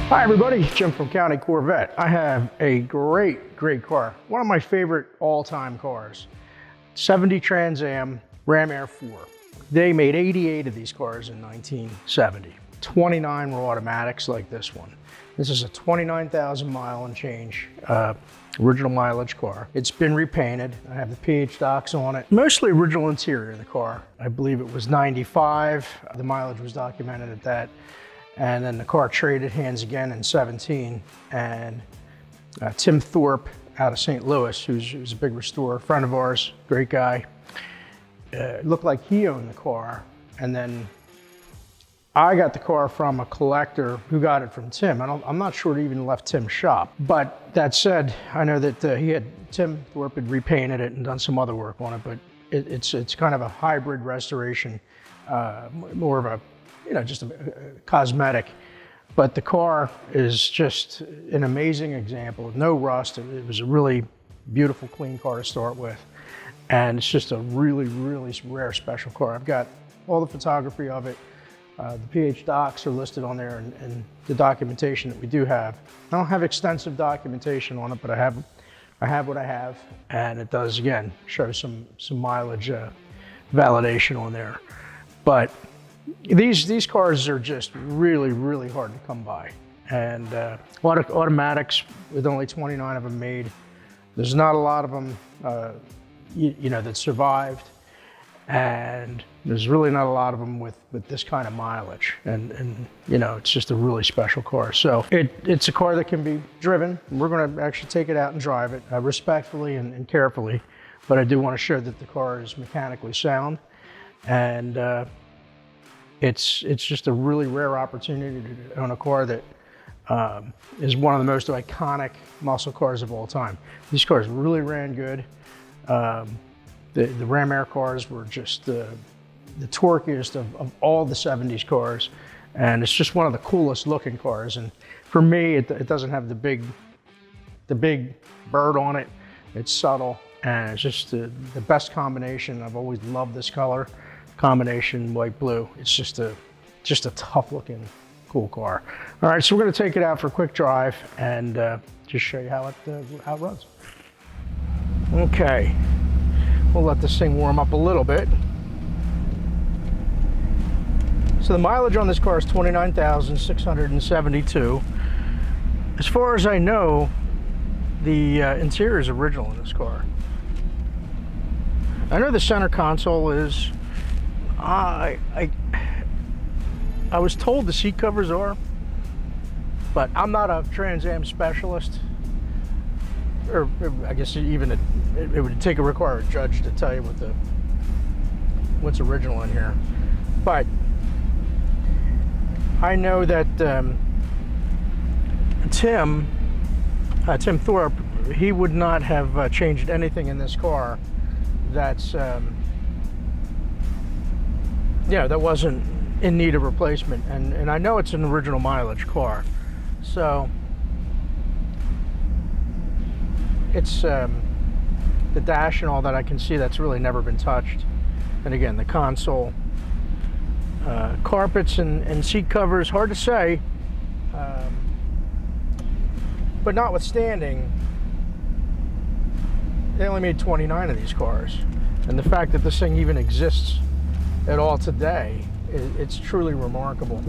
Hi everybody, Jim from County Corvette. I have a great car. One of my favorite all-time cars. 70 Trans Am Ram Air 4. They made 88 of these cars in 1970. 29 were automatics like this one. This is a 29,000 mile and change original mileage car. It's been repainted. I have the PH docs on it. Mostly original interior of the car. I believe it was 95. The mileage was documented at that. And then the car traded hands again in 17. And Tim Thorpe out of St. Louis, who's a big restorer, friend of ours, great guy, looked like he owned the car. And then I got the car from a collector who got it from Tim. I'm not sure it even left Tim's shop. But that said, I know that Tim Thorpe had repainted it and done some other work on it, but it's kind of a hybrid restoration, more of a, just a cosmetic. But the car is just an amazing example with no rust. It was a really beautiful, clean car to start with. And it's just a really rare, special car. I've got all the photography of it. The PH docs are listed on there and the documentation that we do have. I don't have extensive documentation on it, but I have what I have. And it does, again, show some mileage validation on there. But these cars are just really hard to come by. And a lot of automatics with only 29 of them made. There's not a lot of them that survived. And there's really not a lot of them with this kind of mileage. And it's just a really special car. So it's a car that can be driven. We're gonna actually take it out and drive it respectfully and carefully. But I do want to show that the car is mechanically sound. And it's just a really rare opportunity to own a car that is one of the most iconic muscle cars of all time. These cars really ran good. The Ram Air cars were just the torquiest of all the 70s cars. And it's just one of the coolest looking cars. And for me, it doesn't have the big bird on it. It's subtle and it's just the best combination. I've always loved this color combination, white blue. It's just a tough looking, cool car. All right, so we're gonna take it out for a quick drive and just show you how it runs. Okay, we'll let this thing warm up a little bit. So the mileage on this car is 29,672. As far as I know, the interior is original in this car. I know the center console is, I was told the seat covers are, but I'm not a Trans Am specialist, or I guess even it would require a judge to tell you what's original in here. But I know that Tim Thorpe, he would not have changed anything in this car that's that wasn't in need of replacement, and I know it's an original mileage car, so it's the dash and all that I can see, that's really never been touched. And again, the console, carpets and seat covers, hard to say, but notwithstanding, they only made 29 of these cars, and the fact that this thing even exists at all today, it's truly remarkable.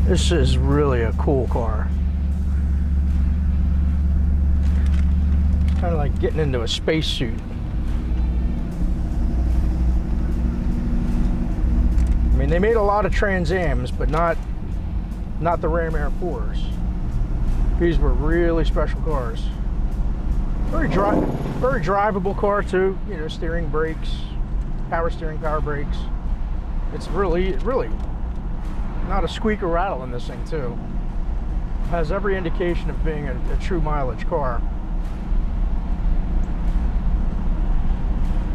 This is really a cool car. It's kind of like getting into a spacesuit. I mean, they made a lot of Trans Ams, but not the Ram Air 4s. These were really special cars. Very drivable car too. Steering, brakes, power steering, power brakes. It's really not a squeak or rattle in this thing too. Has every indication of being a true mileage car.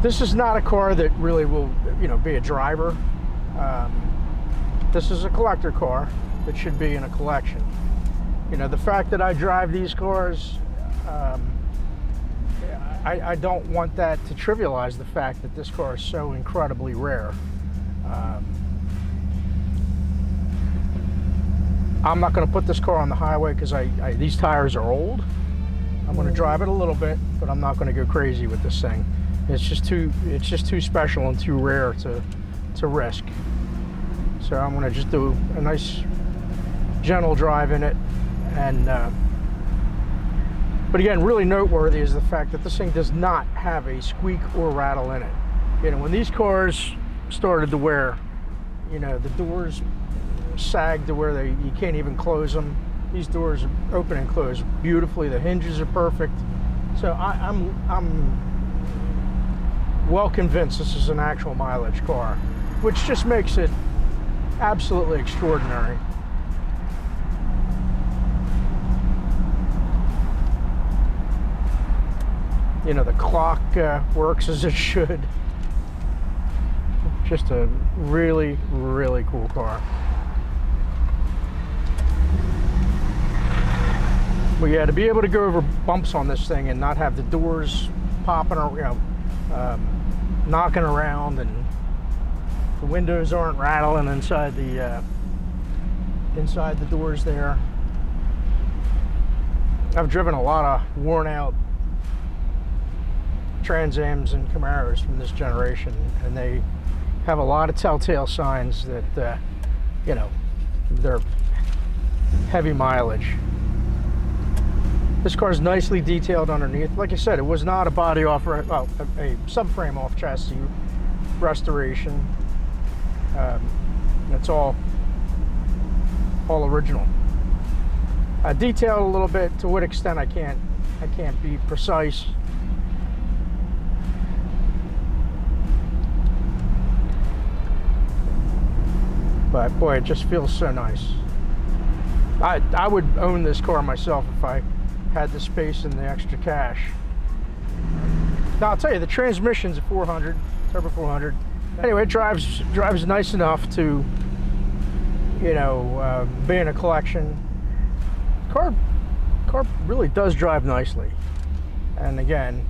This is not a car that really will, be a driver. This is a collector car that should be in a collection. The fact that I drive these cars, I don't want that to trivialize the fact that this car is so incredibly rare. I'm not going to put this car on the highway because these tires are old. I'm going to drive it a little bit, but I'm not going to go crazy with this thing. It's just too special and too rare to risk. So I'm going to just do a nice gentle drive in it. And but again, really noteworthy is the fact that this thing does not have a squeak or rattle in it. You know, when these cars started to wear, you know, the doors sag to where you can't even close them. These doors open and close beautifully. The hinges are perfect. So I'm well convinced this is an actual mileage car, which just makes it absolutely extraordinary. You know, the clock works as it should. Just a really, really cool car. But yeah, to be able to go over bumps on this thing and not have the doors popping or, you know, knocking around, and the windows aren't rattling inside the doors there. I've driven a lot of worn out Trans Ams and Camaros from this generation, and they have a lot of telltale signs that you know, they're heavy mileage. This car is nicely detailed underneath. Like I said, it was not a body off, well, a subframe off chassis restoration. It's all original. Detailed a little bit. To what extent I can't be precise. But boy, it just feels so nice. I would own this car myself if I had the space and the extra cash. Now I'll tell you, the transmission's a 400, turbo 400. Anyway, it drives nice enough to, you know, be in a collection. Car really does drive nicely. And again,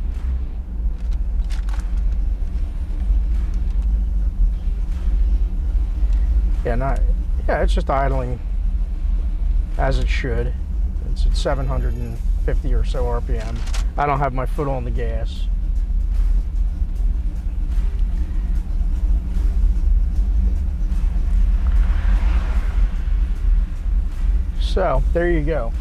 it's just idling as it should. It's at 750 or so RPM. I don't have my foot on the gas. So there you go.